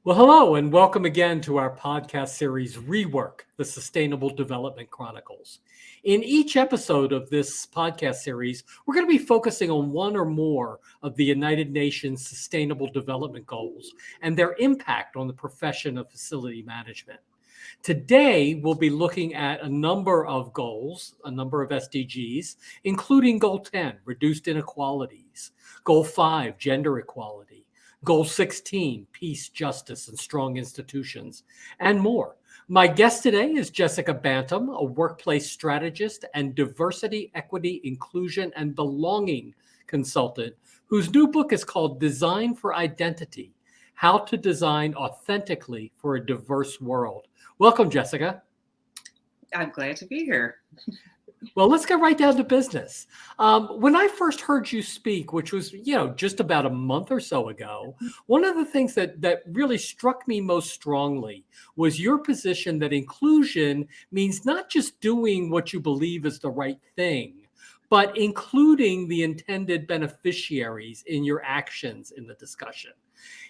Well, hello, and welcome again to our podcast series, Rework, the Sustainable Development Chronicles. In each episode of this podcast series, we're going to be focusing on one or more of the United Nations Sustainable Development Goals and their impact on the profession of facility management. Today, we'll be looking at a number of goals, a number of SDGs, including Goal 10, Reduced Inequalities, Goal 5, Gender Equality, Goal 16, Peace, Justice, and Strong Institutions, and more. My guest today is Jessica Bantom, a workplace strategist and diversity, equity, inclusion, and belonging consultant, whose new book is called Design for Identity: How to Design Authentically for a Diverse World. Welcome, Jessica. I'm glad to be here. Well, let's get right down to business. When I first heard you speak, which was, just about a month or so ago, one of the things that really struck me most strongly was your position that inclusion means not just doing what you believe is the right thing, but including the intended beneficiaries in your actions in the discussion.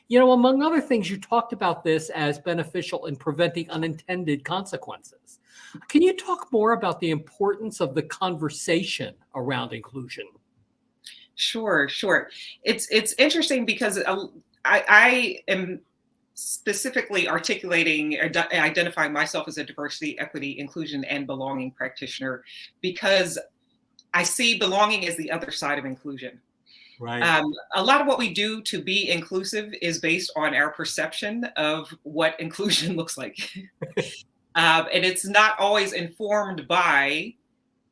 Among other things, you talked about this as beneficial in preventing unintended consequences. Can you talk more about the importance of the conversation around inclusion? Sure. It's interesting because I am specifically identifying myself as a diversity, equity, inclusion, and belonging practitioner because I see belonging as the other side of inclusion. Right. A lot of what we do to be inclusive is based on our perception of what inclusion looks like. And it's not always informed by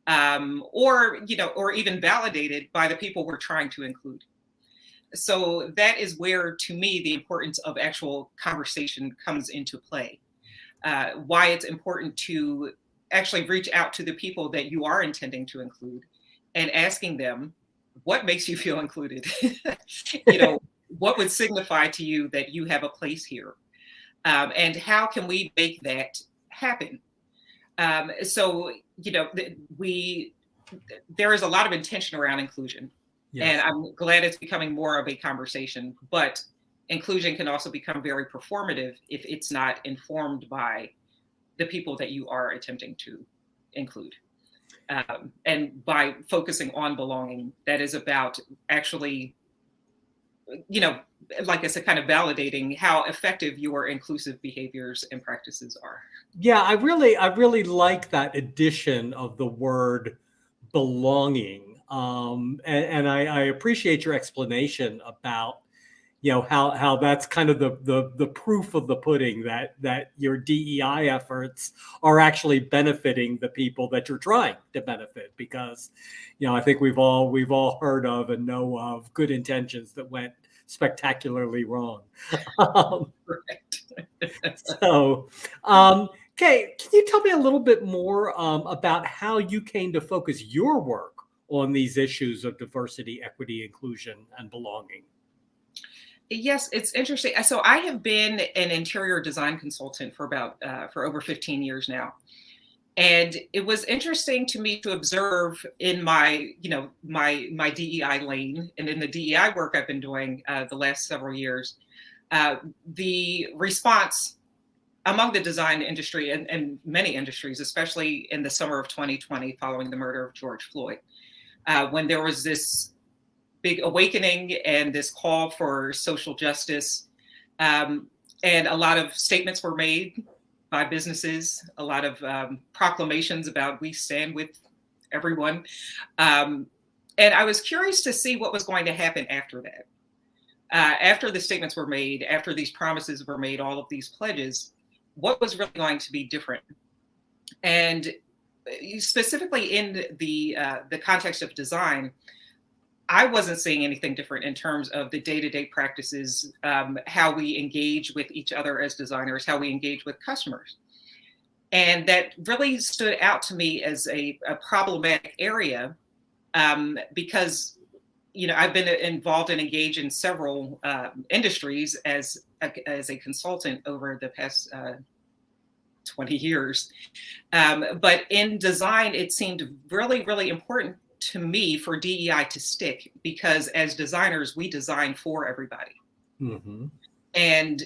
or even validated by the people we're trying to include. So that is where, to me, the importance of actual conversation comes into play. Why it's important to actually reach out to the people that you are intending to include and asking them, what makes you feel included? What would signify to you that you have a place here? And how can we make that happen? There is a lot of intention around inclusion. Yes. And I'm glad it's becoming more of a conversation, but inclusion can also become very performative if it's not informed by the people that you are attempting to include. And by focusing on belonging, that is about actually, like I said, kind of validating how effective your inclusive behaviors and practices are. Yeah, I really like that addition of the word belonging. And I appreciate your explanation about how that's kind of the proof of the pudding that your DEI efforts are actually benefiting the people that you're trying to benefit, because I think we've all heard of and know of good intentions that went spectacularly wrong. Okay, can you tell me a little bit more about how you came to focus your work on these issues of diversity, equity, inclusion, and belonging? Yes, it's interesting. So I have been an interior design consultant for over 15 years now. And it was interesting to me to observe in my DEI lane and in the DEI work I've been doing the last several years, the response among the design industry and many industries, especially in the summer of 2020 following the murder of George Floyd, when there was this big awakening and this call for social justice. And a lot of statements were made by businesses, a lot of proclamations about we stand with everyone. And I was curious to see what was going to happen after that. After the statements were made, after these promises were made, all of these pledges, what was really going to be different? And specifically in the context of design, I wasn't seeing anything different in terms of the day-to-day practices, how we engage with each other as designers, how we engage with customers. And that really stood out to me as a problematic area because, I've been involved and engaged in several industries as a consultant over the past 20 years. But in design, it seemed really, really important to me for DEI to stick, because as designers, we design for everybody. Mm-hmm. And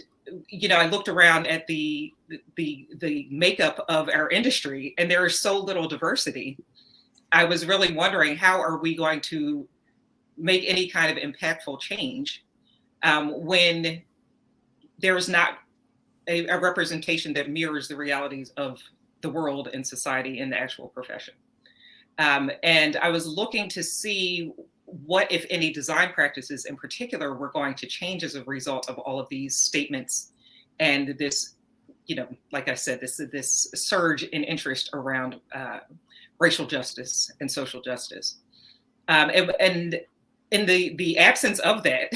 I looked around at the makeup of our industry, and there is so little diversity. I was really wondering, how are we going to make any kind of impactful change when there's not a representation that mirrors the realities of the world and society in the actual profession. And I was looking to see what, if any, design practices in particular were going to change as a result of all of these statements and this, like I said, this surge in interest around racial justice and social justice. And in the absence of that,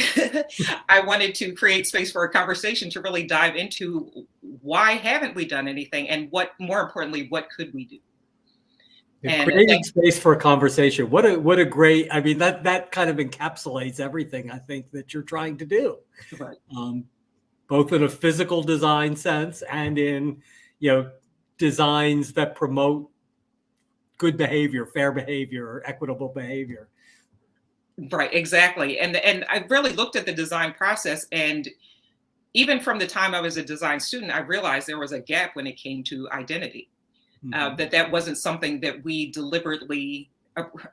I wanted to create space for a conversation to really dive into why haven't we done anything, and more importantly, what could we do? And creating space for a conversation. What a great, I mean, that kind of encapsulates everything I think that you're trying to do. Right. Both in a physical design sense and in, designs that promote good behavior, fair behavior, equitable behavior. Right, exactly. And I really looked at the design process, and even from the time I was a design student, I realized there was a gap when it came to identity. Mm-hmm. That wasn't something that we deliberately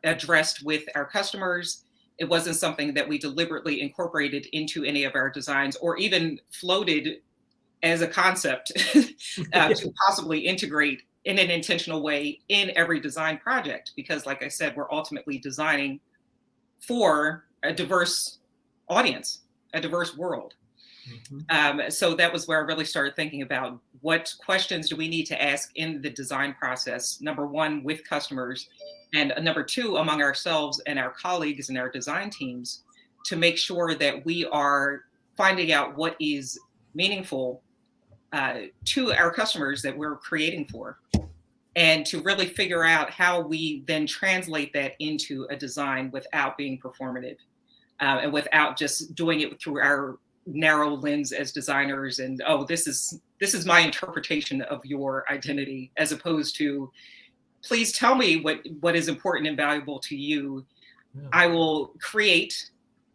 addressed with our customers. It wasn't something that we deliberately incorporated into any of our designs, or even floated as a concept to possibly integrate in an intentional way in every design project. Because like I said, we're ultimately designing for a diverse audience, a diverse world. Mm-hmm. So that was where I really started thinking about what questions do we need to ask in the design process, number one, with customers, and number two, among ourselves and our colleagues and our design teams, to make sure that we are finding out what is meaningful to our customers that we're creating for, and to really figure out how we then translate that into a design without being performative and without just doing it through our narrow lens as designers and, this is my interpretation of your identity, as opposed to, please tell me what is important and valuable to you. Yeah. I will create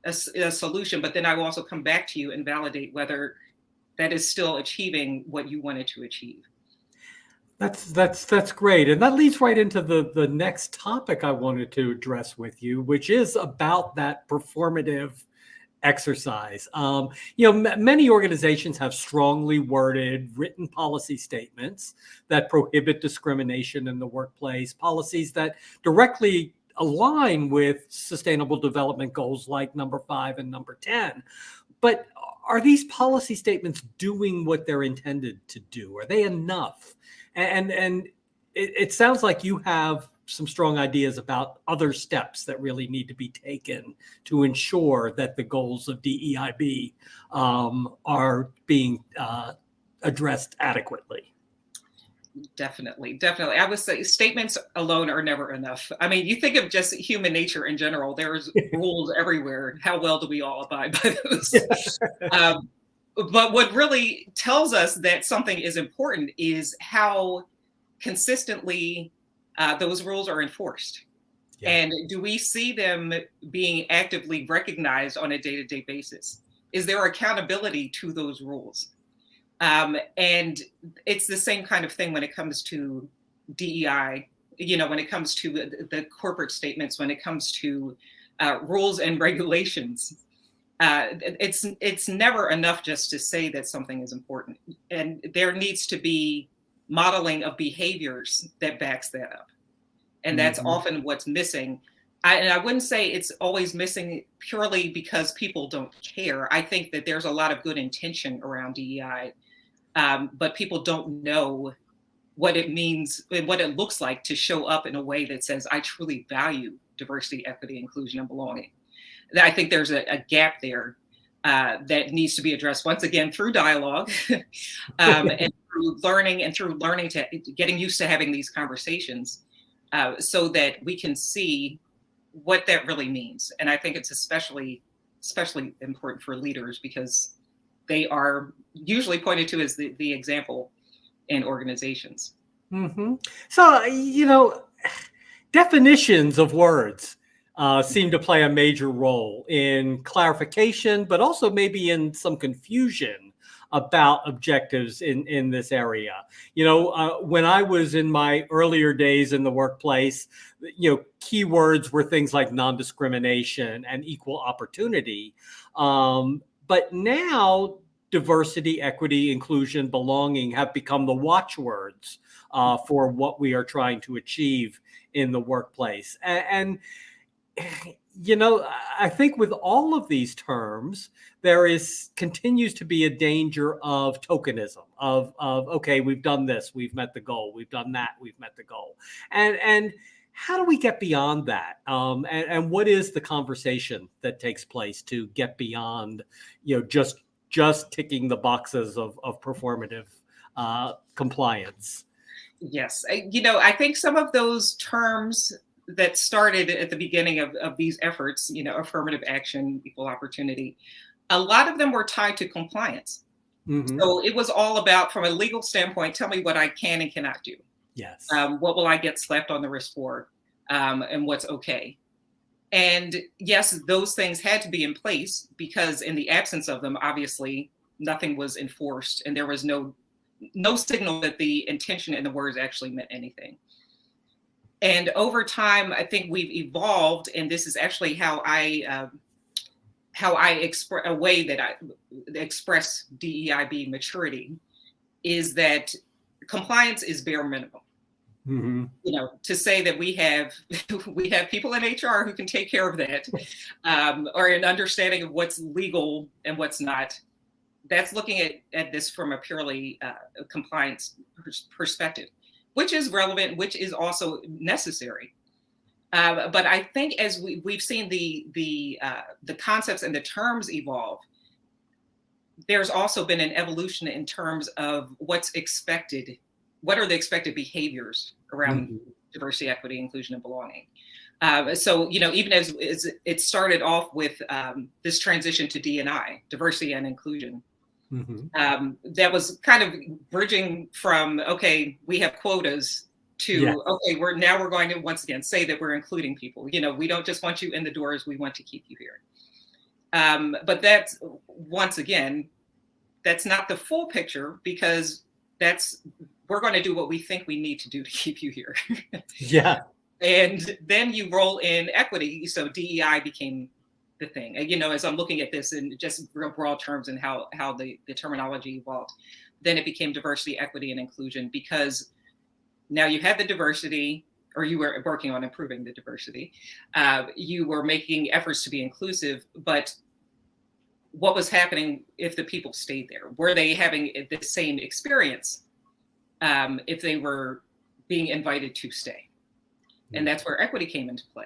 a solution, but then I will also come back to you and validate whether that is still achieving what you wanted to achieve. That's great. And that leads right into the next topic I wanted to address with you, which is about that performative exercise. Many organizations have strongly worded written policy statements that prohibit discrimination in the workplace, policies that directly align with sustainable development goals like number 5 and number 10. But are these policy statements doing what they're intended to do? Are they enough? And it sounds like you have some strong ideas about other steps that really need to be taken to ensure that the goals of DEIB are being addressed adequately. Definitely. I would say statements alone are never enough. I mean, you think of just human nature in general, there's rules everywhere. How well do we all abide by those? But what really tells us that something is important is how consistently those rules are enforced. Yeah. And do we see them being actively recognized on a day-to-day basis? Is there accountability to those rules? And it's the same kind of thing when it comes to DEI, when it comes to the corporate statements, when it comes to rules and regulations. It's never enough just to say that something is important. And there needs to be modeling of behaviors that backs that up. And that's often what's missing. And I wouldn't say it's always missing purely because people don't care. I think that there's a lot of good intention around DEI, but people don't know what it means and what it looks like to show up in a way that says, I truly value diversity, equity, inclusion, and belonging. I think there's a gap there that needs to be addressed once again through dialogue and through learning to getting used to having these conversations so that we can see what that really means. And I think it's especially important for leaders because they are usually pointed to as the example in organizations. Mm-hmm. So, definitions of words seem to play a major role in clarification, but also maybe in some confusion about objectives in this area. When I was in my earlier days in the workplace, keywords were things like non-discrimination and equal opportunity. But now diversity, equity, inclusion, belonging have become the watchwords for what we are trying to achieve in the workplace. And I think with all of these terms, there continues to be a danger of tokenism, of okay, we've done this, we've met the goal, we've done that, we've met the goal. And how do we get beyond that? And what is the conversation that takes place to get beyond, just ticking the boxes of performative compliance? Yes. I think some of those terms that started at the beginning of these efforts, affirmative action, equal opportunity, a lot of them were tied to compliance. Mm-hmm. So it was all about, from a legal standpoint, tell me what I can and cannot do. Yes. What will I get slapped on the wrist for, and what's okay? And yes, those things had to be in place, because in the absence of them, obviously, nothing was enforced, and there was no signal that the intention and the words actually meant anything. And over time, I think we've evolved, and this is actually how I express a way that I express DEIB maturity, is that compliance is bare minimum. Mm-hmm. To say that we have people in HR who can take care of that, or an understanding of what's legal and what's not. That's looking at this from a purely compliance perspective, which is relevant, which is also necessary. But I think as we've seen the concepts and the terms evolve, there's also been an evolution in terms of what's expected. What are the expected behaviors around mm-hmm. diversity, equity, inclusion, and belonging? So, even as it started off with this transition to D&I, diversity and inclusion, mm-hmm. That was kind of bridging from, okay, we have quotas, to, yes. Okay, we're going to once again say that we're including people. We don't just want you in the doors, we want to keep you here. But that's, once again, that's not the full picture, because we're going to do what we think we need to do to keep you here. Yeah. And then you roll in equity. So DEI became the thing. As I'm looking at this in just real broad terms and how the terminology evolved, then it became diversity, equity, and inclusion, because now you had the diversity, or you were working on improving the diversity. You were making efforts to be inclusive, but what was happening if the people stayed there? Were they having the same experience if they were being invited to stay? And that's where equity came into play.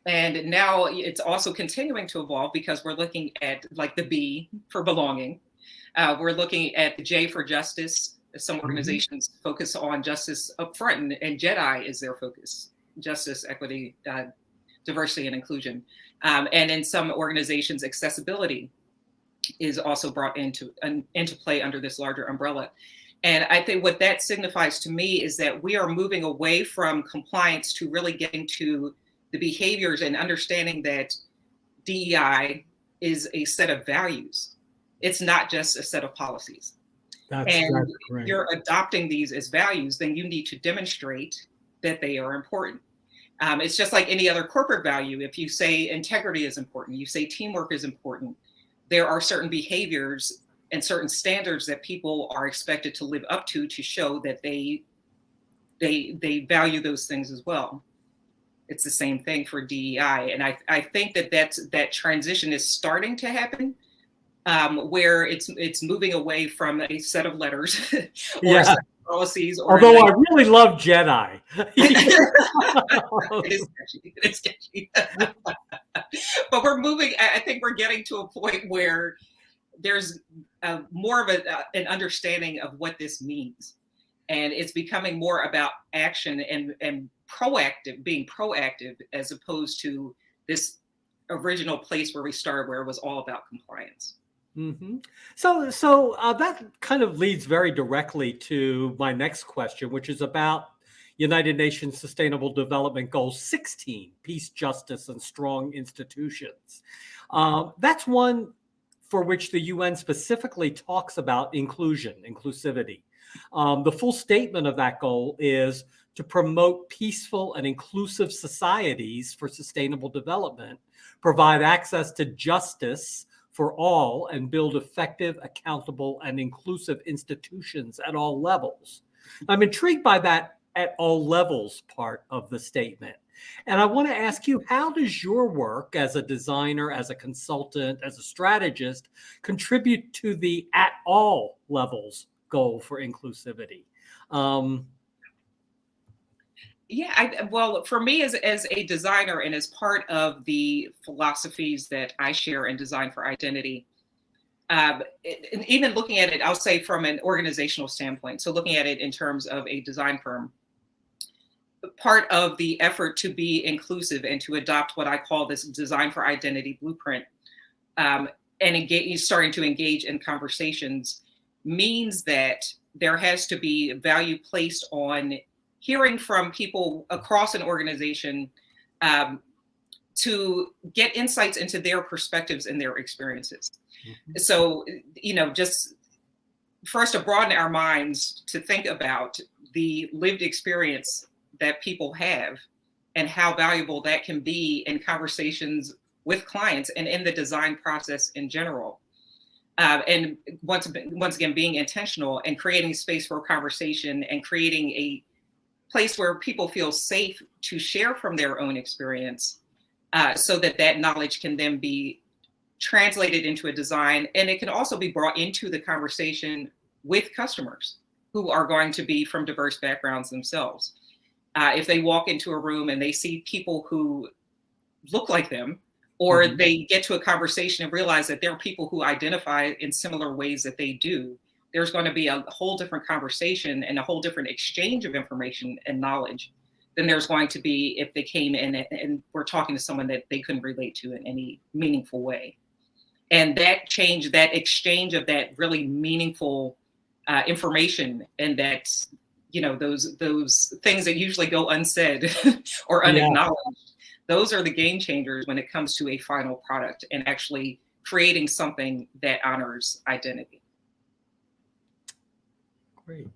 And now it's also continuing to evolve, because we're looking at, like, the B for belonging. We're looking at the J for justice. Some organizations mm-hmm. focus on justice up front, and JEDI is their focus: justice, equity, diversity, and inclusion. And in some organizations, accessibility is also brought into play under this larger umbrella. And I think what that signifies to me is that we are moving away from compliance to really getting to the behaviors and understanding that DEI is a set of values. It's not just a set of policies. That's if you're adopting these as values, then you need to demonstrate that they are important. It's just like any other corporate value. If you say integrity is important, you say teamwork is important, there are certain behaviors and certain standards that people are expected to live up to show that they value those things as well. It's the same thing for DEI. And I think that transition is starting to happen, where it's moving away from a set of letters or a set of policies. Although I really love JEDI. It is sketchy. But I think we're getting to a point where there's more of an understanding of what this means. And it's becoming more about action and being proactive, as opposed to this original place where we started, where it was all about compliance. Mm-hmm. So that kind of leads very directly to my next question, which is about United Nations Sustainable Development Goal 16, peace, justice, and strong institutions. That's one for which the UN specifically talks about inclusivity. The full statement of that goal is to promote peaceful and inclusive societies for sustainable development, provide access to justice for all, and build effective, accountable, and inclusive institutions at all levels. I'm intrigued by that at all levels part of the statement. And I want to ask you, how does your work as a designer, as a consultant, as a strategist contribute to the at all levels goal for inclusivity? Well, for me as a designer and as part of the philosophies that I share in Design for Identity, and even looking at it, I'll say from an organizational standpoint, so looking at it in terms of a design firm, part of the effort to be inclusive and to adopt what I call this Design for Identity blueprint, and starting to engage in conversations, means that there has to be value placed on hearing from people across an organization to get insights into their perspectives and their experiences. Mm-hmm. So, just for us to broaden our minds to think about the lived experience that people have and how valuable that can be in conversations with clients and in the design process in general. And once again, being intentional and creating space for a conversation and creating a place where people feel safe to share from their own experience, so that knowledge can then be translated into a design. And it can also be brought into the conversation with customers who are going to be from diverse backgrounds themselves. If they walk into a room and they see people who look like them, or mm-hmm. they get to a conversation and realize that there are people who identify in similar ways that they do, there's going to be a whole different conversation and a whole different exchange of information and knowledge than there's going to be if they came in and were talking to someone that they couldn't relate to in any meaningful way. And that exchange of that really meaningful information, and that, those things that usually go unsaid or unacknowledged, those are the game changers when it comes to a final product and actually creating something that honors identity. Great.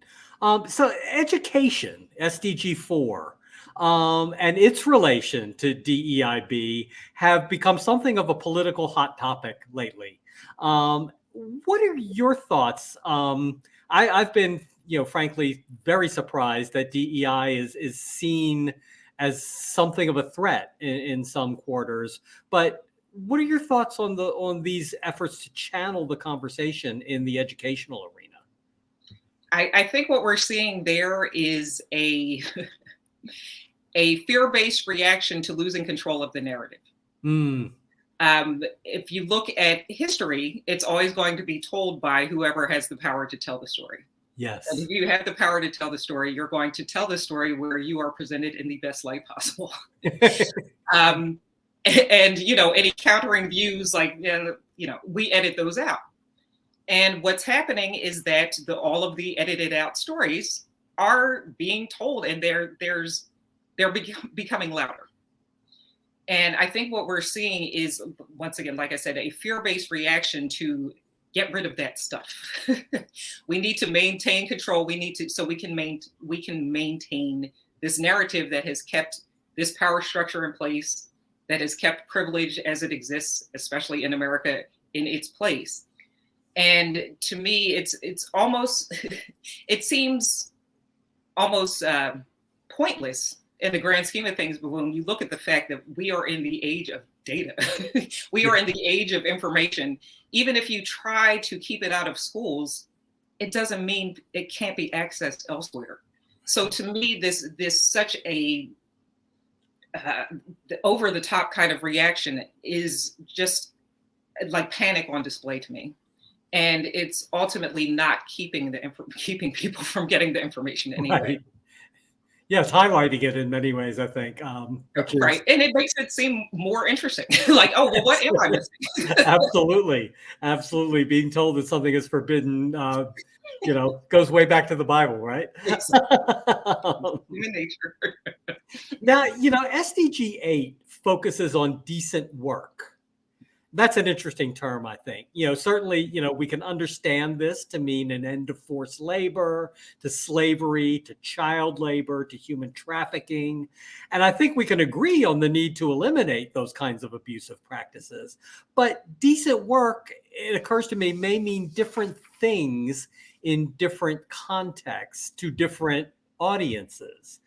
So education, SDG 4, and its relation to DEIB have become something of a political hot topic lately. What are your thoughts? I've been, frankly, very surprised that DEI is seen as something of a threat in some quarters. But what are your thoughts on these efforts to channel the conversation in the educational arena? I think what we're seeing there is a fear-based reaction to losing control of the narrative. Mm. If you look at history, it's always going to be told by whoever has the power to tell the story. Yes. And if you have the power to tell the story, you're going to tell the story where you are presented in the best light possible. And any countering views, like, we edit those out. And what's happening is that all of the edited out stories are being told, and they're becoming louder. And I think what we're seeing is, once again, like I said, a fear-based reaction to get rid of that stuff. We need to maintain control. So we can maintain this narrative that has kept this power structure in place, that has kept privilege as it exists, especially in America, in its place. And to me, it's almost, it seems almost pointless in the grand scheme of things. But when you look at the fact that we are in the age of data, we are in the age of information. Even if you try to keep it out of schools, it doesn't mean it can't be accessed elsewhere. So to me, this such a over the top kind of reaction is just like panic on display to me. And it's ultimately not keeping people from getting the information anyway. Right. Yeah, it's highlighting it in many ways, I think. Right. And it makes it seem more interesting. Like, oh, well, what am I missing? Absolutely. Being told that something is forbidden, goes way back to the Bible, right? Human nature. Now, SDG 8 focuses on decent work. That's an interesting term, I think. Certainly, we can understand this to mean an end to forced labor, to slavery, to child labor, to human trafficking. And I think we can agree on the need to eliminate those kinds of abusive practices. But decent work, it occurs to me, may mean different things in different contexts to different audiences.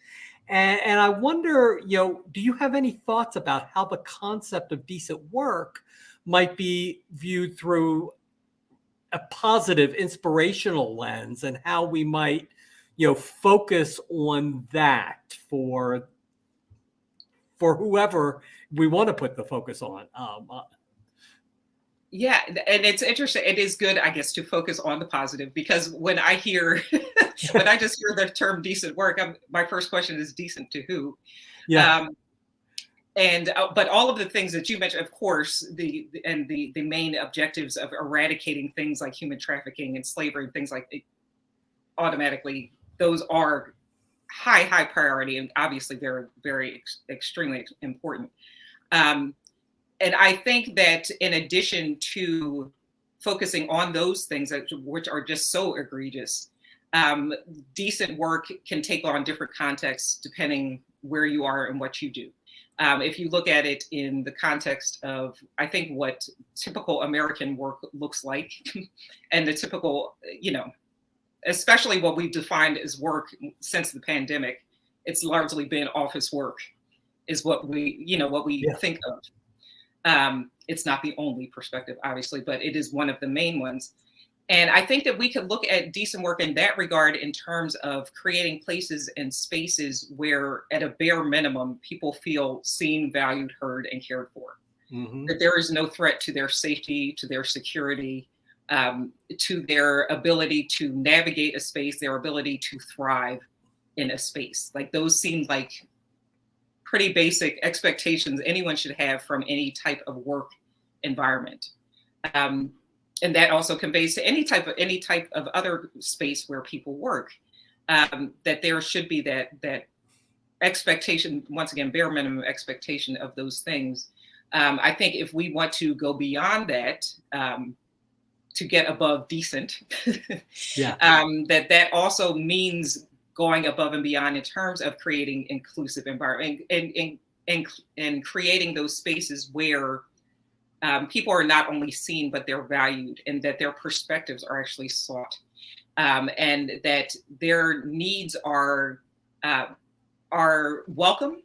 And I wonder, do you have any thoughts about how the concept of decent work might be viewed through a positive, inspirational lens, and how we might, focus on that for whoever we want to put the focus on? Yeah, and it's interesting. It is good, I guess, to focus on the positive, because when I hear, when I just hear the term decent work, my first question is decent to who? Yeah. But all of the things that you mentioned, of course, the main objectives of eradicating things like human trafficking and slavery and things like automatically, those are high priority and obviously very extremely important. And I think that in addition to focusing on those things which are just so egregious, decent work can take on different contexts depending where you are and what you do. If you look at it in the context of, I think, what typical American work looks like, and the typical, especially what we've defined as work since the pandemic, it's largely been office work, is what we think of. It's not the only perspective, obviously, but it is one of the main ones. And I think that we could look at decent work in that regard in terms of creating places and spaces where, at a bare minimum, people feel seen, valued, heard, and cared for. Mm-hmm. That there is no threat to their safety, to their security, to their ability to navigate a space, their ability to thrive in a space. Like, those seem like pretty basic expectations anyone should have from any type of work environment. And that also conveys to any type of other space where people work, that there should be that expectation, once again, bare minimum expectation of those things. I think if we want to go beyond that, to get above decent, that also means going above and beyond in terms of creating inclusive environment and creating those spaces where people are not only seen, but they're valued, and that their perspectives are actually sought, and that their needs are welcome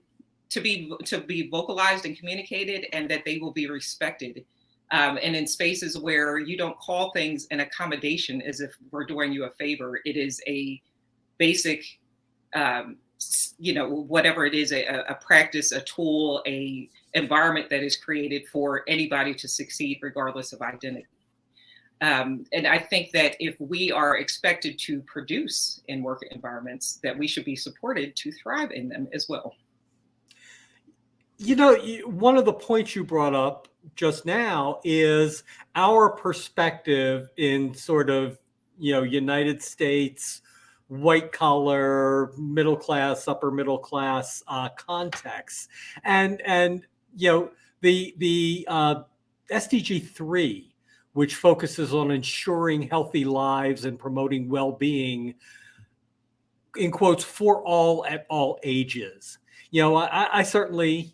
to be vocalized and communicated, and that they will be respected. And in spaces where you don't call things an accommodation as if we're doing you a favor, it is a basic, whatever it is, a practice, a tool, a environment that is created for anybody to succeed regardless of identity. And I think that if we are expected to produce in work environments, that we should be supported to thrive in them as well. One of the points you brought up just now is our perspective in sort of, United States white collar, middle class, upper middle class context, and the SDG 3, which focuses on ensuring healthy lives and promoting well-being, in quotes, for all at all ages. I certainly,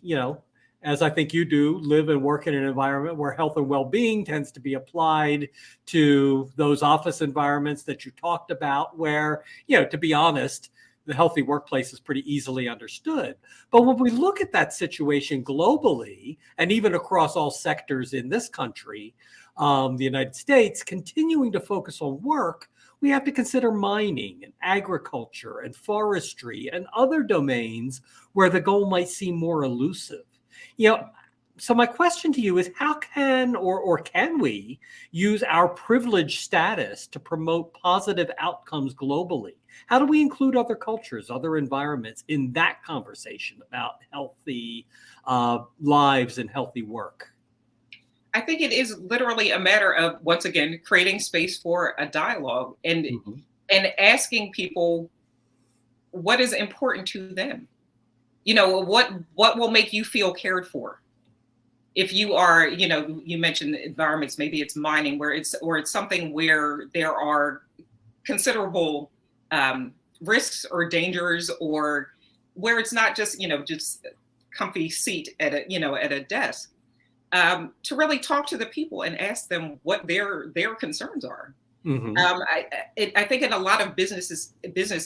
as I think you do, live and work in an environment where health and well-being tends to be applied to those office environments that you talked about, where, to be honest, the healthy workplace is pretty easily understood. But when we look at that situation globally, and even across all sectors in this country, the United States, continuing to focus on work, we have to consider mining and agriculture and forestry and other domains where the goal might seem more elusive. So my question to you is, how can or can we use our privileged status to promote positive outcomes globally? How do we include other cultures, other environments in that conversation about healthy lives and healthy work? I think it is literally a matter of, once again, creating space for a dialogue and asking people what is important to them. What will make you feel cared for? if you are, you mentioned environments, maybe it's mining where it's something where there are considerable risks or dangers, or where it's not just just comfy seat at a desk, to really talk to the people and ask them what their concerns are. Mhm. I think in a lot of business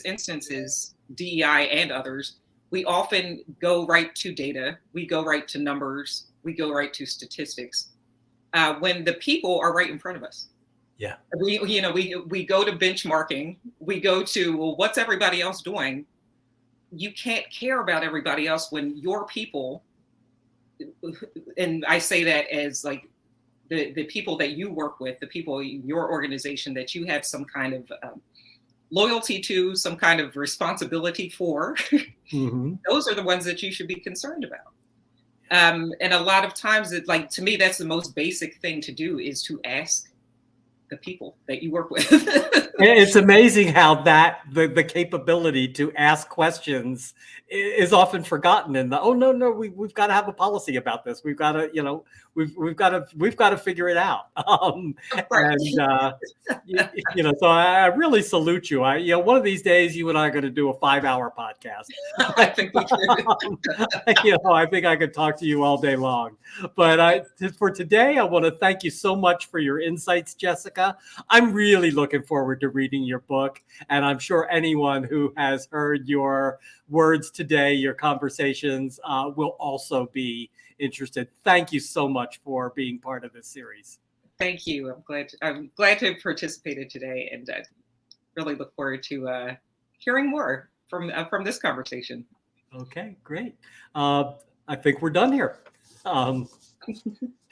instances, DEI and others, we often go right to data, we go right to numbers, we go right to statistics, when the people are right in front of us. Yeah. We go to benchmarking, we go to, well, what's everybody else doing? You can't care about everybody else when your people, and I say that as like the people that you work with, the people in your organization that you have some kind of loyalty to, some kind of responsibility for, Mm-hmm. those are the ones that you should be concerned about. And a lot of times, to me, that's the most basic thing to do, is to ask the people that you work with. It's amazing how that the capability to ask questions is often forgotten in the, oh no, we've got to have a policy about this, we've got to we've got to figure it out. Right. And so I really salute you. One of these days you and I are going to do a 5-hour podcast. I think we could. I think I could talk to you all day long. But for today, I want to thank you so much for your insights, Jessica. I'm really looking forward to reading your book, and I'm sure anyone who has heard your words today, your conversations, will also be interested. Thank you so much for being part of this series. Thank you. I'm glad to have participated today, and really look forward to hearing more from this conversation. Okay, great. I think we're done here.